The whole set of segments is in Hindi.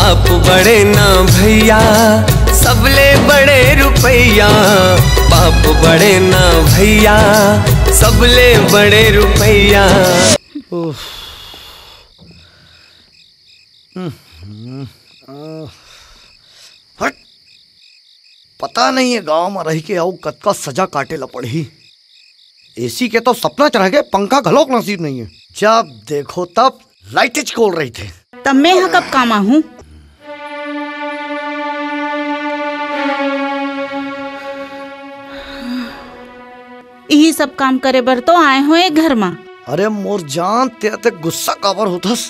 बाप बड़े ना भैया सबले बड़े रुपैया, बाप बड़े ना भैया सबले बड़े रुपैया। हट, पता नहीं है गांव में रह के आओ कद का सजा काटे ला पड़ी। एसी के तो सपना चढ़ गए, पंखा घलोक नसीब नहीं है। जब देखो तब लाइटें खोल रही थे। तब मैं यहाँ कब काम आहूँ? यही सब काम करे बर तो आए हुए घर में। अरे मोर जान ते गुस्सा काबर होतस।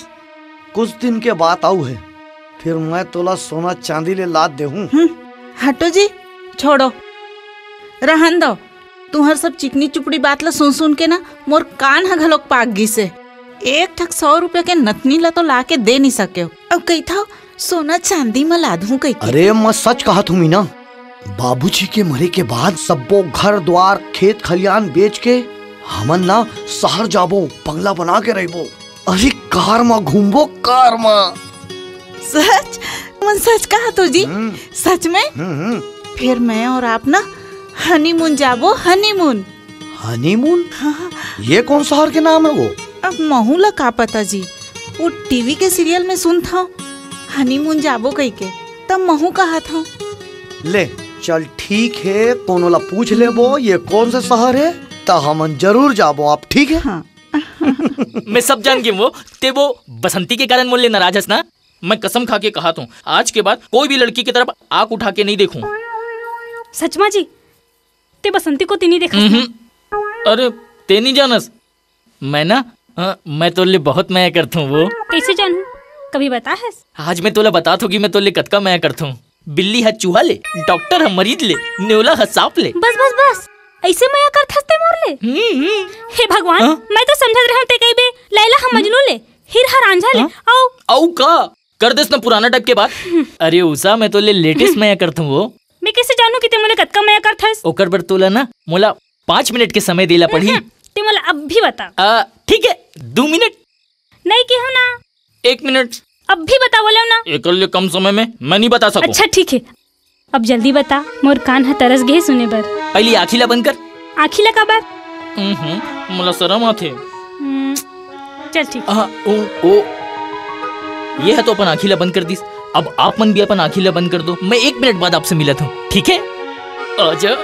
कुछ दिन के बाद आऊ है, फिर मैं तोला सोना चांदी ले लाद दे हूँ। हटो जी, छोड़ो, रहन दो। तुहर सब चिकनी चुपड़ी बात ला सुन सुन के ना मोर कान ह घलोक पाक गी से। एक ठक 100 रुपया के नथनी ला तो ला के दे नहीं सके। अब कही था सोना चांदी में ला दूं कही। अरे मैं सच कहा तुम मीना, बाबूजी के मरे के बाद सबो घर द्वार खेत खलियान बेच के हमन ना शहर जाबो, बंगला बना के रहबो। अरे कार में घूमबो, कार में। सच? मन सच कहा तो जी? सच में? फिर मैं और आप ना हनीमून जाबो। हनीमून? हनीमून? हाँ। ये कौन शहर के नाम है वो? अब महू ला का पता जी, वो टीवी के सीरियल में सुन था हनीमून जाबो कही के, तब महू कहा था। ले चल ठीक है, कोनो ला पूछ लेबो ये कौन सा शहर है, तो हम जरूर जाबो। आप ठीक है? हाँ। मैं सब जान के वो बसंती के कारण मुझे नाराज है ना। मैं कसम खा के कहा था आज के बाद कोई भी लड़की की तरफ आंख उठा के नहीं देखूं। सच में जी? ते बसंती को नहीं देखा? अरे ते नहीं जानस, मैं ना मैं तोले बहुत माया करता हूँ। वो कैसे जानूं? कभी बता है? आज मैं तोला बता थो कि मैं तोले कतका माया करता हूँ। बिल्ली है चूहा ले, डॉक्टर है मरीज ले, नेवला है सांप ले। बस बस बस, ऐसे माया कर थसते मोर ले। हे भगवान, मैं तो समझत रहा हूँ ते कई बे लैला हम मजनू ले, हीर हर रांझा ले। औ का कर देस ना पुराना टाइप के बात। अरे उषा, मैं तोले लेटेस्ट माया करता हूँ। वो मैं कैसे जानू कि ते मोले कतका माया कर थस? ओकर बर तोला ना मोला 5 मिनट के समय देला पड़ी। ते मोला अब भी बता। ठीक है, 2 मिनट नहीं के हो ना? 1 मिनट अब भी बता बोले ना। एक कम समय में मैं नहीं बता सकूं। अच्छा ठीक है, अब जल्दी बता, मोर कान है तरस गए सुने बर। पहली आँखिला बंद कर। आँखिला का बार? मोला शर्म आथे। चल ठीक। ओ ये है तो अपन आँखिला बंद कर दीस। अब आप मन भी अपन आँखिला बंद कर दो। मैं 1 मिनट बाद आपसे मिला था, ठीक है? आजा।